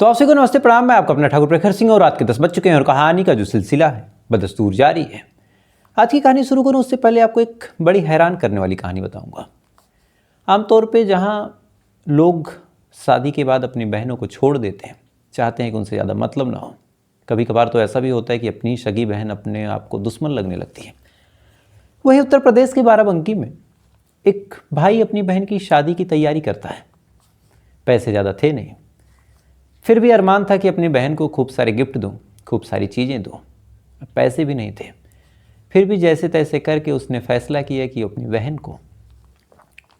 तो आप सभी को नमस्ते प्रणाम। मैं आपका अपना ठाकुर प्रखर सिंह और रात के 10 बज चुके हैं और कहानी का जो सिलसिला है बदस्तूर जारी है। आज की कहानी शुरू करूं उससे पहले आपको एक बड़ी हैरान करने वाली कहानी बताऊंगा। आमतौर पे जहां लोग शादी के बाद अपनी बहनों को छोड़ देते हैं, चाहते हैं कि उनसे ज़्यादा मतलब ना हो, कभी कभार तो ऐसा भी होता है कि अपनी सगी बहन अपने आप को दुश्मन लगने लगती है। वहीं उत्तर प्रदेश के बाराबंकी में एक भाई अपनी बहन की शादी की तैयारी करता है। पैसे ज़्यादा थे नहीं, फिर भी अरमान था कि अपनी बहन को खूब सारे गिफ्ट दूं, खूब सारी चीज़ें दूं। पैसे भी नहीं थे, फिर भी जैसे तैसे करके उसने फैसला किया कि अपनी बहन को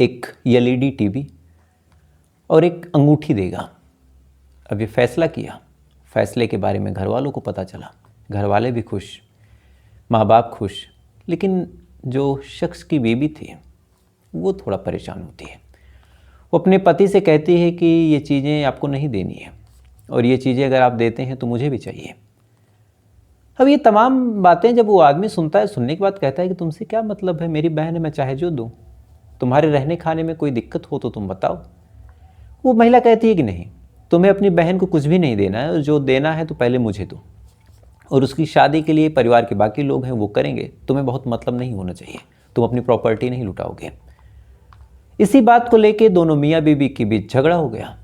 एक एलईडी टीवी और एक अंगूठी देगा। अब ये फैसला किया, फैसले के बारे में घर वालों को पता चला, घर वाले भी खुश, माँ बाप खुश, लेकिन जो शख्स की बीवी थी वो थोड़ा परेशान होती है। वो अपने पति से कहती है कि ये चीज़ें आपको नहीं देनी है और ये चीज़ें अगर आप देते हैं तो मुझे भी चाहिए। अब ये तमाम बातें जब वो आदमी सुनता है, सुनने के बाद कहता है कि तुमसे क्या मतलब है, मेरी बहन है, मैं चाहे जो दूँ, तुम्हारे रहने खाने में कोई दिक्कत हो तो तुम बताओ। वो महिला कहती है कि नहीं, तुम्हें अपनी बहन को कुछ भी नहीं देना है, और जो देना है तो पहले मुझे दो, और उसकी शादी के लिए परिवार के बाकी लोग हैं वो करेंगे, तुम्हें बहुत मतलब नहीं होना चाहिए, तुम अपनी प्रॉपर्टी नहीं लुटाओगे। इसी बात को लेके दोनों मियाँ बीबी के बीच झगड़ा हो गया।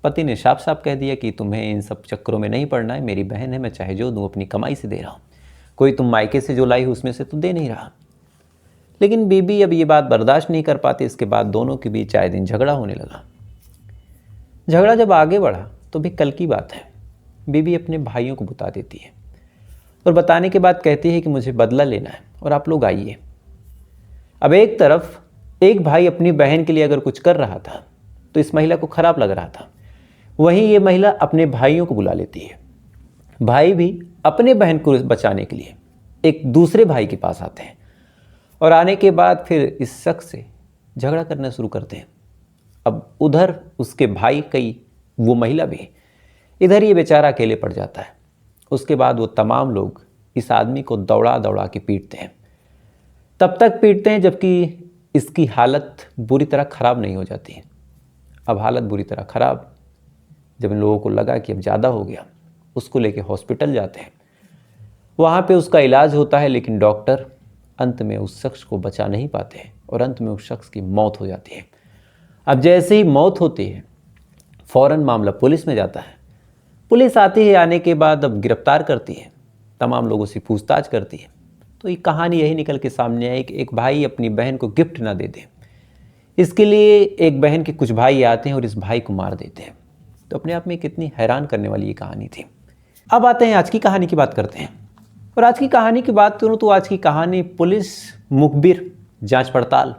पति ने साफ साफ कह दिया कि तुम्हें इन सब चक्करों में नहीं पड़ना है, मेरी बहन है, मैं चाहे जो दूँ अपनी कमाई से दे रहा हूँ, कोई तुम मायके से जो लाई हो उसमें से तो दे नहीं रहा। लेकिन बीबी अब ये बात बर्दाश्त नहीं कर पाती। इसके बाद दोनों के बीच आए दिन झगड़ा होने लगा। झगड़ा जब आगे बढ़ा तो भी कल की बात है, बीबी अपने भाइयों को बता देती है और बताने के बाद कहती है कि मुझे बदला लेना है और आप लोग आइए। अब एक तरफ एक भाई अपनी बहन के लिए अगर कुछ कर रहा था तो इस महिला को खराब लग रहा था, वहीं ये महिला अपने भाइयों को बुला लेती है। भाई भी अपने बहन को बचाने के लिए एक दूसरे भाई के पास आते हैं और आने के बाद फिर इस शख्स से झगड़ा करना शुरू करते हैं। अब उधर उसके भाई कई, वो महिला भी, इधर ये बेचारा अकेले पड़ जाता है। उसके बाद वो तमाम लोग इस आदमी को दौड़ा दौड़ा के पीटते हैं, तब तक पीटते हैं जबकि इसकी हालत बुरी तरह ख़राब नहीं हो जाती है। अब हालत बुरी तरह ख़राब, जब इन लोगों को लगा कि अब ज़्यादा हो गया, उसको लेके हॉस्पिटल जाते हैं। वहाँ पे उसका इलाज होता है, लेकिन डॉक्टर अंत में उस शख्स को बचा नहीं पाते हैं और अंत में उस शख्स की मौत हो जाती है। अब जैसे ही मौत होती है, फ़ौरन मामला पुलिस में जाता है। पुलिस आती है, आने के बाद अब गिरफ्तार करती है, तमाम लोगों से पूछताछ करती है। तो ये कहानी यही निकल के सामने आई कि एक भाई अपनी बहन को गिफ्ट ना दे दे, इसके लिए एक बहन के कुछ भाई आते हैं और इस भाई को मार देते हैं। तो अपने आप में कितनी हैरान करने वाली ये कहानी थी। अब आते हैं आज की कहानी की बात करते हैं। और आज की कहानी की बात करूं तो आज की कहानी पुलिस, मुखबिर, जांच पड़ताल,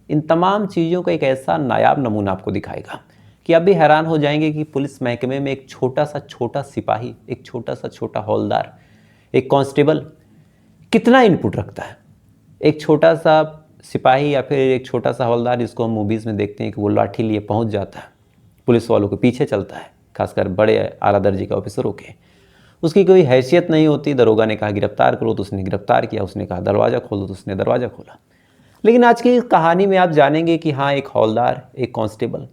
इन तमाम चीज़ों का एक ऐसा नायाब नमूना आपको दिखाएगा कि आप भी हैरान हो जाएंगे कि पुलिस महकमे में एक छोटा सा सिपाही, एक छोटा सा हौलदार, एक कांस्टेबल कितना इनपुट रखता है। एक छोटा सा सिपाही या फिर एक छोटा सा हवलदार, जिसको हम मूवीज़ में देखते हैं कि वो लाठी लिए पहुंच जाता है, पुलिस वालों के पीछे चलता है, खासकर बड़े आला दर्जे के ऑफिसरों के। उसकी कोई हैसियत नहीं होती। दरोगा ने कहा गिरफ्तार करो तो उसने गिरफ्तार किया, उसने कहा दरवाज़ा खोलो तो उसने दरवाज़ा खोला। लेकिन आज की कहानी में आप जानेंगे कि हाँ, एक हौलदार, एक कांस्टेबल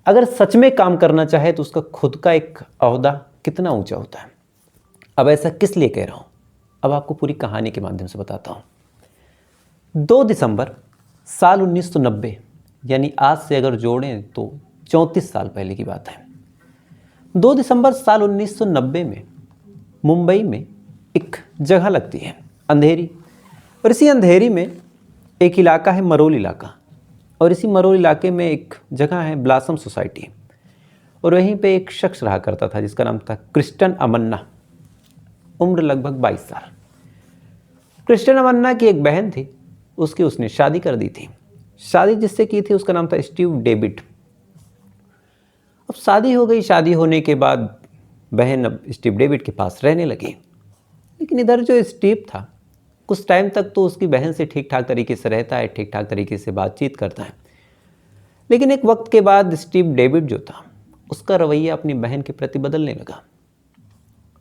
अगर सच में काम करना चाहे तो उसका खुद का एक ओहदा कितना ऊँचा होता है। अब ऐसा किस लिए कह रहा हूँ, अब आपको पूरी कहानी के माध्यम से बताता हूँ। 2 दिसंबर साल 1990, यानी आज से अगर जोड़ें तो 34 साल पहले की बात है। 2 दिसंबर साल 1990 में मुंबई में एक जगह लगती है, अंधेरी। और इसी अंधेरी में एक इलाका है, मरोल इलाका। और इसी मरोल इलाके में एक जगह है, ब्लासम सोसाइटी। और वहीं पे एक शख्स रहा करता था जिसका नाम था क्रिस्टन अमन्ना, उम्र लगभग 22 साल। क्रिस्टन अमन्ना की एक बहन थी, उसने शादी कर दी थी। शादी जिससे की थी उसका नाम था स्टीव डेविड। अब शादी हो गई, शादी होने के बाद बहन अब स्टीव डेविड के पास रहने लगी। लेकिन इधर जो स्टीव था, कुछ टाइम तक तो उसकी बहन से ठीक ठाक तरीके से रहता है, ठीक ठाक तरीके से बातचीत करता है। लेकिन एक वक्त के बाद स्टीव डेविड जो था, उसका रवैया अपनी बहन के प्रति बदलने लगा।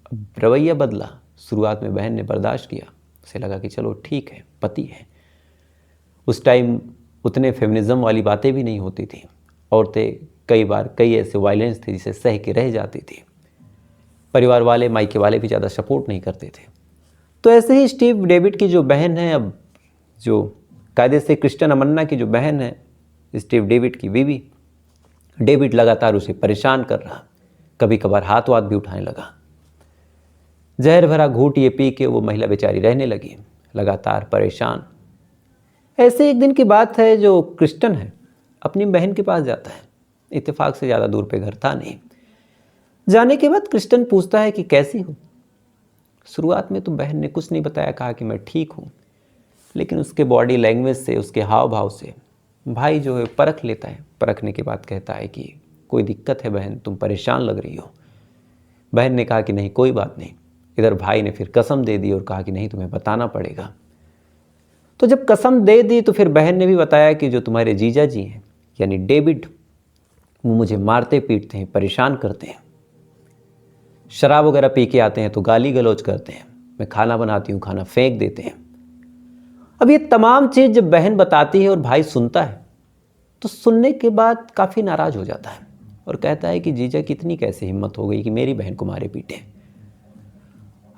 अब रवैया बदला, शुरुआत में बहन ने बर्दाश्त किया, उसे लगा कि चलो ठीक है, पति है। उस टाइम उतने फेमिनिज्म वाली बातें भी नहीं होती थी, औरतें कई बार कई ऐसे वायलेंस थे जिसे सह के रह जाती थी। परिवार वाले, मायके वाले भी ज़्यादा सपोर्ट नहीं करते थे। तो ऐसे ही स्टीव डेविड की जो बहन है, अब जो कायदे से क्रिस्टियन अमन्ना की जो बहन है, स्टीव डेविड की बीवी, डेविड लगातार उसे परेशान कर रहा, कभी कभार हाथ वाथ भी उठाने लगा। जहर भरा घूंट ये पी के वो महिला बेचारी रहने लगी, लगातार परेशान। ऐसे एक दिन की बात है, जो क्रिस्टियन है अपनी बहन के पास जाता है। इत्तेफाक से ज़्यादा दूर पे घर था नहीं। जाने के बाद क्रिस्टियन पूछता है कि कैसी हो। शुरुआत में तो बहन ने कुछ नहीं बताया, कहा कि मैं ठीक हूँ, लेकिन उसके बॉडी लैंग्वेज से, उसके हाव भाव से भाई जो है परख लेता है। परखने के बाद कहता है कि कोई दिक्कत है बहन, तुम परेशान लग रही हो। बहन ने कहा कि नहीं कोई बात नहीं। इधर भाई ने फिर कसम दे दी और कहा कि नहीं तुम्हें बताना पड़ेगा। तो जब कसम दे दी तो फिर बहन ने भी बताया कि जो तुम्हारे जीजा जी हैं यानी डेविड, वो मुझे मारते पीटते हैं, परेशान करते हैं, शराब वगैरह पी के आते हैं तो गाली गलौज करते हैं, मैं खाना बनाती हूँ खाना फेंक देते हैं। अब ये तमाम चीज़ जब बहन बताती है और भाई सुनता है तो सुनने के बाद काफ़ी नाराज़ हो जाता है और कहता है कि जीजा कितनी कैसे हिम्मत हो गई कि मेरी बहन को मारे पीटे।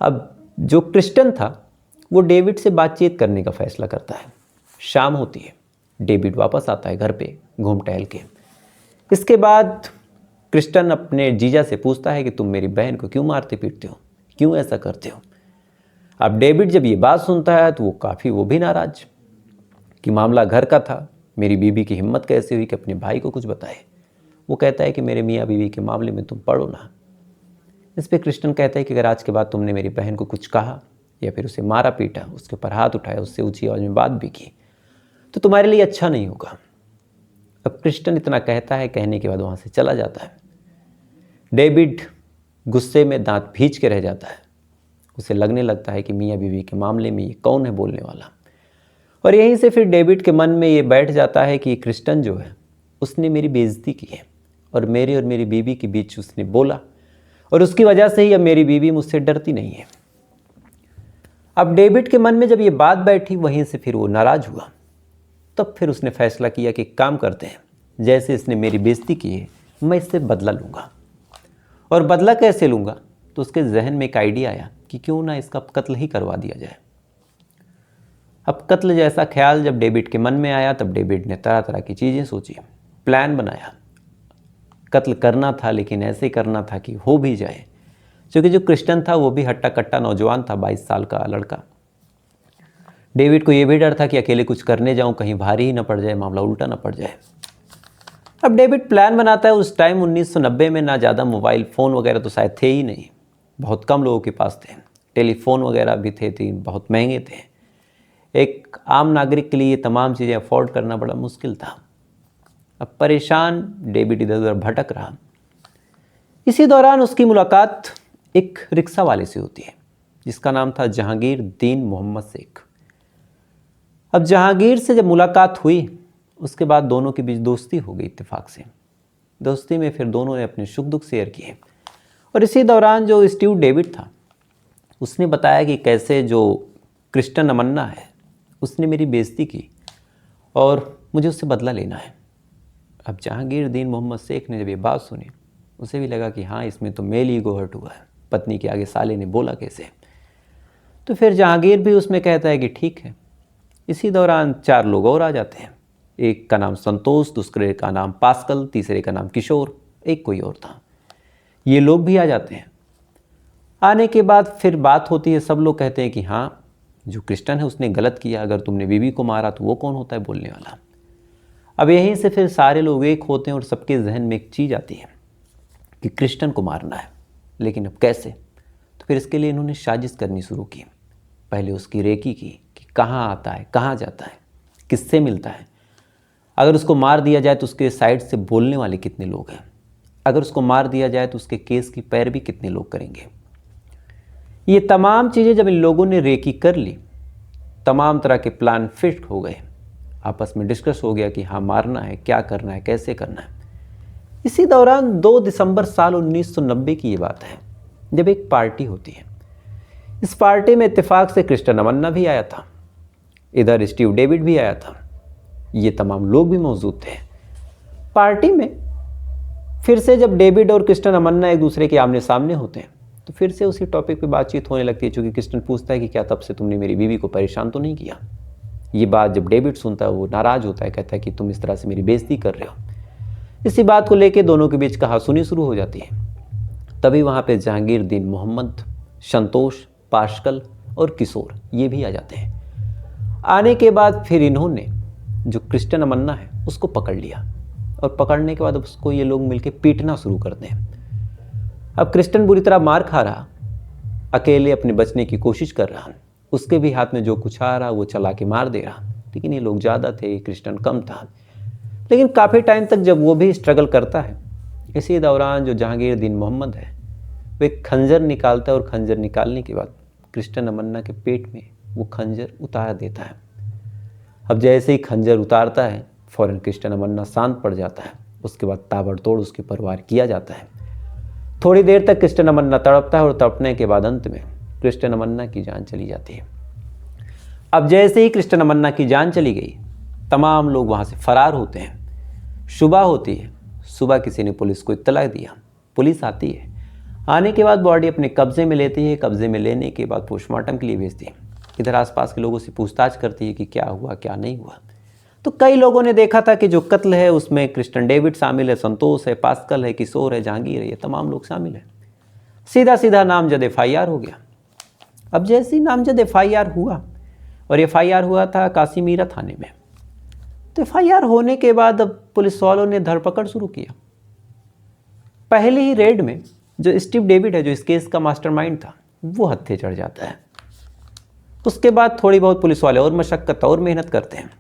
अब जो क्रिस्टियन था वो डेविड से बातचीत करने का फैसला करता है। शाम होती है, डेविड वापस आता है घर पे घूम टहल के। इसके बाद क्रिस्टियन अपने जीजा से पूछता है कि तुम मेरी बहन को क्यों मारते पीटते हो, क्यों ऐसा करते हो। अब डेविड जब ये बात सुनता है तो वो भी नाराज कि मामला घर का था, मेरी बीवी की हिम्मत कैसे हुई कि अपने भाई को कुछ बताए। वो कहता है कि मेरे मियाँ बीवी के मामले में तुम पढ़ो ना। इस पर क्रिस्टियन कहता है कि अगर आज के बाद तुमने मेरी बहन को कुछ कहा या फिर उसे मारा पीटा, उसके ऊपर हाथ उठाया, उससे ऊंची आवाज़ में बात भी की, तो तुम्हारे लिए अच्छा नहीं होगा। अब क्रिस्टियन इतना कहता है, कहने के बाद वहाँ से चला जाता है। डेविड गुस्से में दांत भींच के रह जाता है। उसे लगने लगता है कि मियाँ बीवी के मामले में ये कौन है बोलने वाला। और यहीं से फिर डेविड के मन में ये बैठ जाता है कि क्रिस्टियन जो है उसने मेरी बेइज्जती की है और मेरी बीवी के बीच उसने बोला, और उसकी वजह से ही अब मेरी बीवी मुझसे डरती नहीं है। अब डेविड के मन में जब ये बात बैठी, वहीं से फिर वो नाराज़ हुआ। तब फिर उसने फैसला किया कि काम करते हैं, जैसे इसने मेरी बेइज्जती की है मैं इससे बदला लूँगा। और बदला कैसे लूँगा, तो उसके जहन में एक आइडिया आया कि क्यों ना इसका कत्ल ही करवा दिया जाए। अब कत्ल जैसा ख्याल जब डेविड के मन में आया, तब डेविड ने तरह तरह की चीज़ें सोची, प्लान बनाया। कत्ल करना था, लेकिन ऐसे करना था कि हो भी जाए, क्योंकि जो क्रिस्टियन था वो भी हट्टा कट्टा नौजवान था, 22 साल का लड़का। डेविड को ये भी डर था कि अकेले कुछ करने जाऊं कहीं भारी ही न पड़ जाए, मामला उल्टा न पड़ जाए। अब डेविड प्लान बनाता है। उस टाइम 1990 में ना ज़्यादा मोबाइल फ़ोन वगैरह तो शायद थे ही नहीं, बहुत कम लोगों के पास थे। टेलीफोन वगैरह भी थे बहुत महंगे थे। एक आम नागरिक के लिए ये तमाम चीज़ें अफोर्ड करना बड़ा मुश्किल था। अब परेशान डेविड इधर उधर भटक रहा। इसी दौरान उसकी मुलाकात एक रिक्शा वाले से होती है जिसका नाम था जहांगीर दीन मोहम्मद शेख। अब जहांगीर से जब मुलाकात हुई, उसके बाद दोनों के बीच दोस्ती हो गई इत्तेफाक से। दोस्ती में फिर दोनों ने अपने सुख दुख शेयर किए। और इसी दौरान जो स्टीव डेविड था उसने बताया कि कैसे जो क्रिस्टियन अमन्ना है उसने मेरी बेइज्जती की और मुझे उससे बदला लेना है। अब जहांगीर दीन मोहम्मद शेख ने जब ये बात सुनी, उसे भी लगा कि हाँ, इसमें तो मेल ईगो हर्ट हुआ है, पत्नी के आगे साले ने बोला कैसे। तो फिर जहांगीर भी उसमें कहता है कि ठीक है। इसी दौरान 4 लोग और आ जाते हैं। एक का नाम संतोष, दूसरे का नाम पास्कल, तीसरे का नाम किशोर, एक कोई और था। ये लोग भी आ जाते हैं। आने के बाद फिर बात होती है। सब लोग कहते हैं कि हाँ, जो क्रिस्टियन है उसने गलत किया, अगर तुमने बीवी को मारा तो वो कौन होता है बोलने वाला। अब यहीं से फिर सारे लोग एक होते हैं और सबके जहन में एक चीज़ आती है कि क्रिस्टियन को मारना है, लेकिन अब कैसे। तो फिर इसके लिए इन्होंने साजिश करनी शुरू की। पहले उसकी रेकी की कि कहाँ आता है, कहाँ जाता है, किससे मिलता है, अगर उसको मार दिया जाए तो उसके साइड से बोलने वाले कितने लोग हैं, अगर उसको मार दिया जाए तो उसके केस की पैरवी कितने लोग करेंगे। ये तमाम चीज़ें जब इन लोगों ने रेकी कर ली, तमाम तरह के प्लान फिट हो गए। आपस में डिस्कस हो गया कि हाँ, मारना है, क्या करना है, कैसे करना है। इसी दौरान 2 दिसंबर साल 1990 की ये बात है, जब एक पार्टी होती है। इस पार्टी में इत्तेफाक से क्रिस्टियन अमन्ना भी आया था, इधर स्टीव डेविड भी आया था, ये तमाम लोग भी मौजूद थे। पार्टी में फिर से जब डेविड और क्रिस्टन अमन्ना एक दूसरे के आमने सामने होते हैं तो फिर से उसी टॉपिक पे बातचीत होने लगती है, चूँकि क्रिस्टन पूछता है कि क्या तब से तुमने मेरी बीवी को परेशान तो नहीं किया। ये बात जब डेविड सुनता है वो नाराज़ होता है, कहता है कि तुम इस तरह से मेरी बेइज्जती कर रहे हो। इसी बात को लेकर दोनों के बीच कहासुनी शुरू हो जाती है। तभी वहाँ पे जहांगीरदीन मोहम्मद, संतोष, पाशकल और किशोर ये भी आ जाते हैं। आने के बाद फिर इन्होंने जो क्रिस्टन अमन्ना है उसको पकड़ लिया और पकड़ने के बाद उसको ये लोग मिलकर पीटना शुरू करते हैं। अब क्रिस्टन बुरी तरह मार खा रहा, अकेले अपने बचने की कोशिश कर रहा, उसके भी हाथ में जो कुछ आ रहा वो चला के मार दे रहा। लेकिन ये लोग ज़्यादा थे, क्रिस्टन कम था। लेकिन काफ़ी टाइम तक जब वो भी स्ट्रगल करता है, इसी दौरान जो जहांगीरदीन मोहम्मद है वो एक खंजर निकालता है और खंजर निकालने के बाद क्रिस्टन अमन्ना के पेट में वो खंजर उतार देता है। अब जैसे ही खंजर उतारता है फ़ौरन क्रिस्टन अमन्ना शांत पड़ जाता है। उसके बाद ताबड़तोड़ उसके पर वार किया जाता है। थोड़ी देर तक क्रिस्टन अमन्ना तड़पता है और तड़पने के बाद अंत में क्रिस्टन अमन्ना की जान चली जाती है। अब जैसे ही क्रिस्टन अमन्ना की जान चली गई, तमाम लोग वहाँ से फरार होते हैं। सुबह होती है, सुबह किसी ने पुलिस को इत्तला दिया, पुलिस आती है। आने के बाद बॉडी अपने कब्जे में लेती है, कब्जे में लेने के बाद पोस्टमार्टम के लिए भेजती है। इधर आसपास के लोगों से पूछताछ करती है कि क्या हुआ क्या नहीं हुआ। तो कई लोगों ने देखा था कि जो कत्ल है उसमें क्रिस्टन डेविड शामिल है, संतोष है, पास्कल है, किशोर है, जहांगीर है, ये तमाम लोग शामिल हैं। सीधा सीधा नामजद FIR हो गया। अब जैसे ही नामजद FIR हुआ, और FIR हुआ था कासीमीरा थाने में, तो FIR होने के बाद अब पुलिस वालों ने धरपकड़ शुरू किया। पहले ही रेड में जो स्टीव डेविड है, जो इस केस का मास्टरमाइंड था, वो हत्थे चढ़ जाता है। उसके बाद थोड़ी बहुत पुलिस वाले और मशक्कत और मेहनत करते हैं।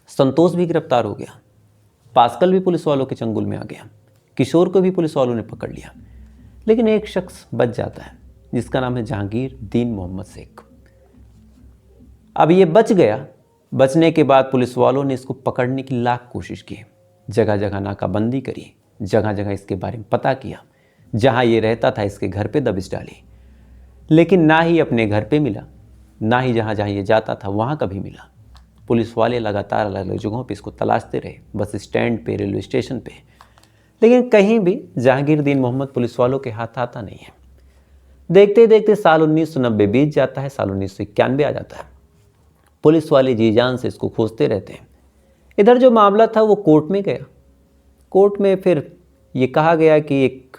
संतोष भी गिरफ्तार हो गया, पास्कल भी पुलिस वालों के चंगुल में आ गया, किशोर को भी पुलिस वालों ने पकड़ लिया। लेकिन एक शख्स बच जाता है जिसका नाम है जहांगीरदीन मोहम्मद शेख। अब ये बच गया। बचने के बाद पुलिस वालों ने इसको पकड़ने की लाख कोशिश की, जगह जगह नाकाबंदी करी, जगह जगह इसके बारे में पता किया। जहाँ ये रहता था इसके घर पे दबिश डाली, लेकिन ना ही अपने घर पे मिला, ना ही जहाँ जहाँ ये जाता था वहाँ कभी मिला। पुलिस वाले लगातार अलग अलग जगहों पे इसको तलाशते रहे, बस स्टैंड पे, रेलवे स्टेशन पे, लेकिन कहीं भी जहांगीरदीन मोहम्मद पुलिस वालों के हाथ आता नहीं है। देखते देखते साल 1990 बीत जाता है, साल 1991 आ जाता है। पुलिस वाले जी जान से इसको खोजते रहते हैं। इधर जो मामला था वो कोर्ट में गया। कोर्ट में फिर ये कहा गया कि एक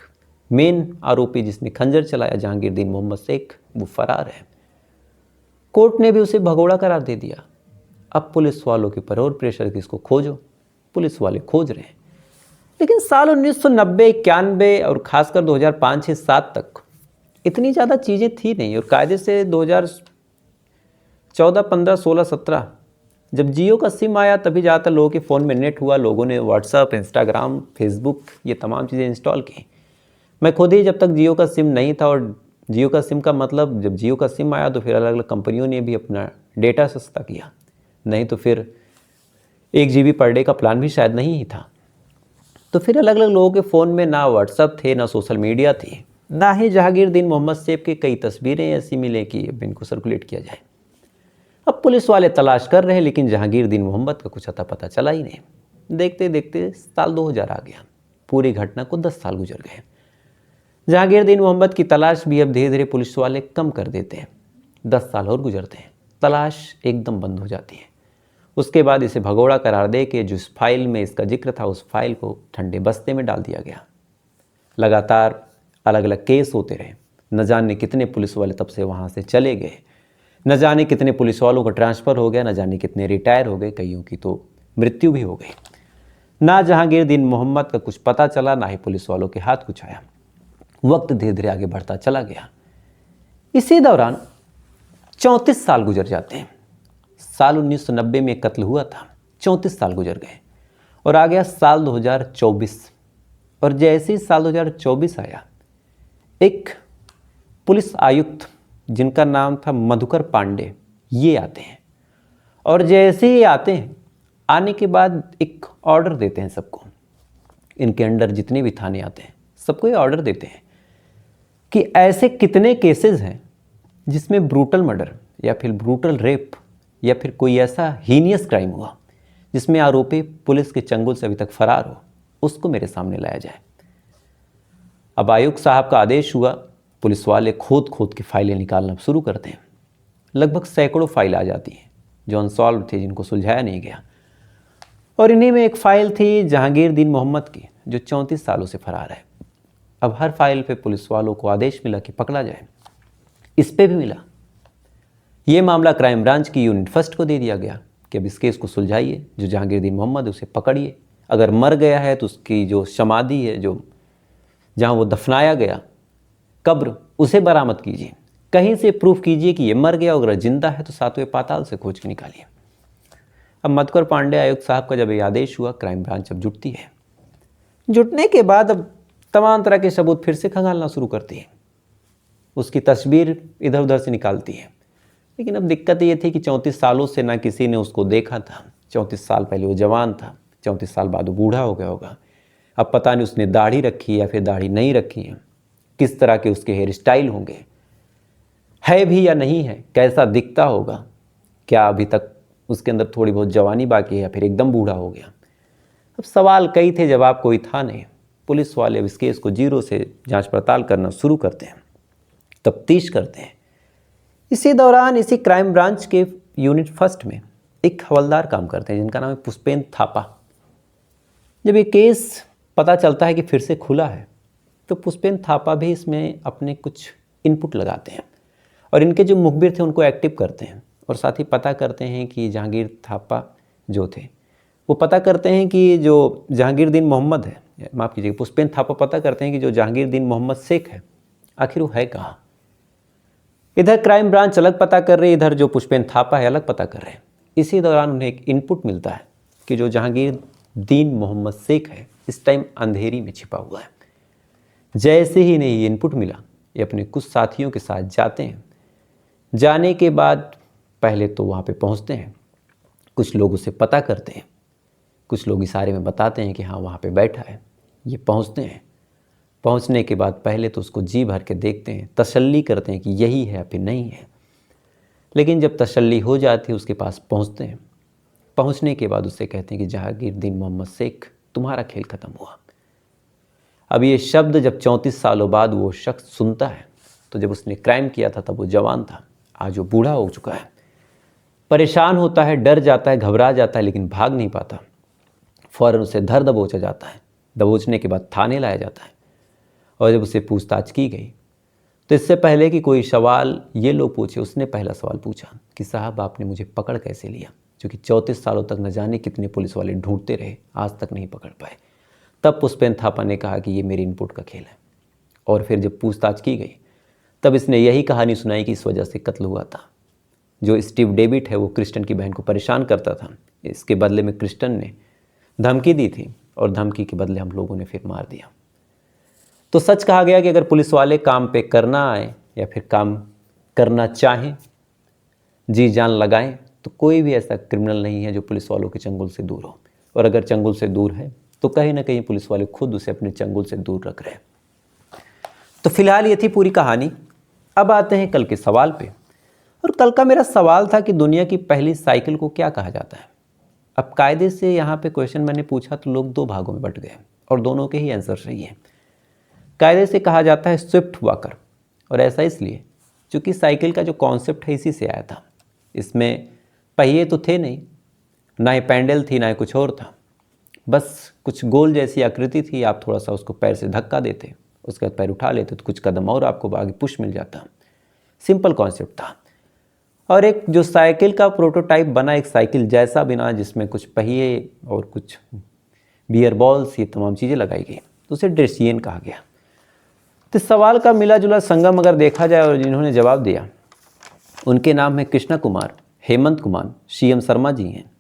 मेन आरोपी जिसने खंजर चलाया, जहांगीरदीन मोहम्मद शेख, वो फरार है। कोर्ट ने भी उसे भगोड़ा करार दे दिया। अब पुलिस वालों के ऊपर और प्रेशर कि इसको खोजो। पुलिस वाले खोज रहे हैं, लेकिन साल 1990, 91 और खासकर 2005, 6, 7 तक इतनी ज़्यादा चीज़ें थी नहीं। और कायदे से 2014, 15, 16, 17 जब जियो का सिम आया तभी ज़्यादातर लोगों के फ़ोन में नेट हुआ। लोगों ने व्हाट्सअप, इंस्टाग्राम, फेसबुक ये तमाम चीज़ें इंस्टॉल की। मैं खुद ही जब तक जियो का सिम नहीं था, और जियो का सिम का मतलब जब जियो का सिम आया तो फिर अलग अलग कंपनियों ने भी अपना डेटा सस्ता किया, नहीं तो फिर 1 GB पर डे का प्लान भी शायद नहीं ही था। तो फिर अलग अलग लोगों के फ़ोन में ना व्हाट्सअप थे, ना सोशल मीडिया थी, ना ही जहांगीरदीन मोहम्मद शेख की कई तस्वीरें ऐसी मिले कि अब इनको सर्कुलेट किया जाए। अब पुलिस वाले तलाश कर रहे हैं, लेकिन जहांगीरदीन मोहम्मद का कुछ अता पता चला ही नहीं। देखते देखते साल 2000 आ गया। पूरी घटना को 10 साल गुजर गए। जहांगीरदीन मोहम्मद की तलाश भी अब धीरे धीरे पुलिस वाले कम कर देते हैं। 10 साल और गुजरते हैं, तलाश एकदम बंद हो जाती है। उसके बाद इसे भगोड़ा करार दे के जो इस फाइल में इसका जिक्र था, उस फाइल को ठंडे बस्ते में डाल दिया गया। लगातार अलग अलग केस होते रहे। न जाने कितने पुलिस वाले तब से वहाँ से चले गए, न जाने कितने पुलिस वालों का ट्रांसफ़र हो गया, न जाने कितने रिटायर हो गए, कईयों की तो मृत्यु भी हो गई। ना जहांगीरदीन मोहम्मद का कुछ पता चला, ना ही पुलिस वालों के हाथ कुछ आया। वक्त धीरे धीरे आगे बढ़ता चला गया। इसी दौरान 34 साल गुजर जाते हैं। साल 1990 में कत्ल हुआ था, 34 साल गुजर गए और आ गया साल 2024। और जैसे ही साल 2024 आया, एक पुलिस आयुक्त जिनका नाम था मधुकर पांडे, ये आते हैं। और जैसे ही आते हैं, आने के बाद एक ऑर्डर देते हैं सबको, इनके अंडर जितने भी थाने आते हैं सबको ये ऑर्डर देते हैं कि ऐसे कितने केसेस हैं जिसमें ब्रूटल मर्डर या फिर ब्रूटल रेप या फिर कोई ऐसा हीनियस क्राइम हुआ जिसमें आरोपी पुलिस के चंगुल से अभी तक फरार हो, उसको मेरे सामने लाया जाए। अब आयुक्त साहब का आदेश हुआ, पुलिस वाले खोद खोद के फाइलें निकालना शुरू करते हैं। लगभग सैकड़ों फाइल आ जाती हैं जो अनसॉल्व थी, जिनको सुलझाया नहीं गया। और इन्हीं में एक फ़ाइल थी जहांगीरदीन मोहम्मद की, जो 34 सालों से फरार है। अब हर फाइल पे पुलिस वालों को आदेश मिला कि पकड़ा जाए। इस पे भी मिला। ये मामला क्राइम ब्रांच की यूनिट फर्स्ट को दे दिया गया कि अब इस केस को सुलझाइए, जो जहांगीरदीन मोहम्मद है उसे पकड़िए, अगर मर गया है तो उसकी जो समाधि है, जो जहाँ वो दफनाया गया कब्र, उसे बरामद कीजिए, कहीं से प्रूफ कीजिए कि ये मर गया, अगर जिंदा है तो सातवें पाताल से खोज के निकालिए। अब मधुकर पांडे आयुक्त साहब का जब ये आदेश हुआ, क्राइम ब्रांच अब जुटती है। जुटने के बाद अब तमाम तरह के सबूत फिर से खंगालना शुरू करती है, उसकी तस्वीर इधर उधर से निकालती है। लेकिन अब दिक्कत ये थी कि 34 सालों से ना किसी ने उसको देखा था। 34 साल पहले वो जवान था, 34 साल बाद वो बूढ़ा हो गया होगा। अब पता नहीं उसने दाढ़ी रखी या फिर दाढ़ी नहीं रखी है, किस तरह के उसके हेयर स्टाइल होंगे, है भी या नहीं है, कैसा दिखता होगा, क्या अभी तक उसके अंदर थोड़ी बहुत जवानी बाकी है या फिर एकदम बूढ़ा हो गया। अब सवाल कई थे, जवाब कोई था नहीं। पुलिस वाले अब इस केस को जीरो से जांच पड़ताल करना शुरू करते हैं, तफ्तीश करते हैं। इसी दौरान इसी क्राइम ब्रांच के यूनिट फर्स्ट में एक हवलदार काम करते हैं जिनका नाम है पुष्पेंद्र थापा। जब ये केस पता चलता है कि फिर से खुला है, तो पुष्पेंद्र थापा भी इसमें अपने कुछ इनपुट लगाते हैं और इनके जो मुखबिर थे उनको एक्टिव करते हैं, और साथ ही पता करते हैं कि जहांगीर थापा जो थे वो पता करते हैं कि जो जहांगीरदीन मोहम्मद है, माफ़ कीजिएगा, पुष्पेंद्र थापा पता करते हैं कि जो जहांगीरदीन मोहम्मद शेख है आखिर वो है कहाँ। इधर क्राइम ब्रांच अलग पता कर रही है, इधर जो पुष्पेंद्र थापा है अलग पता कर रहे हैं। इसी दौरान उन्हें एक इनपुट मिलता है कि जो जहांगीरदीन मोहम्मद शेख है इस टाइम अंधेरी में छिपा हुआ है। जैसे ही इन्हें ये इनपुट मिला, ये अपने कुछ साथियों के साथ जाते हैं। जाने के बाद पहले तो वहाँ पे पहुँचते हैं, कुछ लोग उसे पता करते हैं, कुछ लोग इशारे में बताते हैं कि हाँ वहाँ पे बैठा है। ये पहुँचते हैं, पहुँचने के बाद पहले तो उसको जी भर के देखते हैं, तसल्ली करते हैं कि यही है फिर नहीं है। लेकिन जब तसल्ली हो जाती है, उसके पास पहुँचते हैं। पहुँचने के बाद उससे कहते हैं कि जहांगीरदीन मोहम्मद शेख, तुम्हारा खेल ख़त्म हुआ। अब ये शब्द जब 34 सालों बाद वो शख्स सुनता है, तो जब उसने क्राइम किया था तब वो जवान था, आज वो बूढ़ा हो चुका है। परेशान होता है, डर जाता है, घबरा जाता है, लेकिन भाग नहीं पाता। फ़ौरन उसे धर दबोचा जाता है। दबोचने के बाद थाने लाया जाता है, और जब उसे पूछताछ की गई तो इससे पहले कि कोई सवाल ये लोग पूछे, उसने पहला सवाल पूछा कि साहब आपने मुझे पकड़ कैसे लिया, क्योंकि 34 सालों तक न जाने कितने पुलिस वाले ढूंढते रहे, आज तक नहीं पकड़ पाए। तब पुष्पेंद्र थापा ने कहा कि ये मेरे इनपुट का खेल है। और फिर जब पूछताछ की गई तब इसने यही कहानी सुनाई कि इस वजह से कत्ल हुआ था। जो स्टीव डेविड है वो क्रिस्टन की बहन को परेशान करता था, इसके बदले में क्रिस्टन ने धमकी दी थी, और धमकी के बदले हम लोगों ने फिर मार दिया। तो सच कहा गया कि अगर पुलिस वाले काम पे करना आए या फिर काम करना चाहें, जी जान लगाएं, तो कोई भी ऐसा क्रिमिनल नहीं है जो पुलिस वालों के चंगुल से दूर हो। और अगर चंगुल से दूर है तो कहीं ना कहीं पुलिस वाले खुद उसे अपने चंगुल से दूर रख रहे हैं। तो फिलहाल ये थी पूरी कहानी। अब आते हैं कल के सवाल पे। और कल का मेरा सवाल था कि दुनिया की पहली साइकिल को क्या कहा जाता है। अब कायदे से यहाँ पे क्वेश्चन मैंने पूछा तो लोग दो भागों में बट गए, और दोनों के ही आंसर सही है। कायदे से कहा जाता है स्विफ्ट वॉकर, और ऐसा इसलिए क्योंकि साइकिल का जो कॉन्सेप्ट है इसी से आया था। इसमें पहिए तो थे नहीं, ना ही पैंडल थी, ना ही कुछ और था, बस कुछ गोल जैसी आकृति थी। आप थोड़ा सा उसको पैर से धक्का देते, उसके बाद पैर उठा लेते तो कुछ कदम और आपको आगे पुश मिल जाता। सिंपल कॉन्सेप्ट था। और एक जो साइकिल का प्रोटोटाइप बना, एक साइकिल जैसा बिना, जिसमें कुछ पहिए और कुछ बियर बॉल्स, ये तमाम चीज़ें लगाई गई, तो उसे ड्रेसियन कहा गया। तो सवाल का मिला जुला संगम अगर देखा जाए, और जिन्होंने जवाब दिया उनके नाम हैं कृष्णा कुमार, हेमंत कुमार, CM शर्मा जी हैं,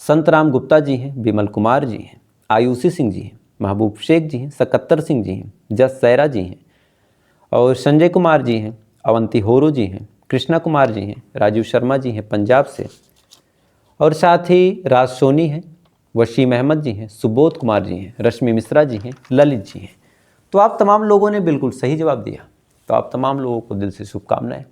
संतराम गुप्ता जी हैं, विमल कुमार जी हैं, आयुषी सिंह जी हैं, महबूब शेख जी हैं, सकत्तर सिंह जी हैं, जस सैरा जी हैं, और संजय कुमार जी हैं, अवंती होरो जी हैं, कृष्णा कुमार जी हैं, राजीव शर्मा जी हैं पंजाब से, और साथ ही राज सोनी हैं, वसीम अहमद जी हैं, सुबोध कुमार जी हैं, रश्मि मिश्रा जी हैं, ललित जी हैं। तो आप तमाम लोगों ने बिल्कुल सही जवाब दिया। तो आप तमाम लोगों को दिल से शुभकामनाएं।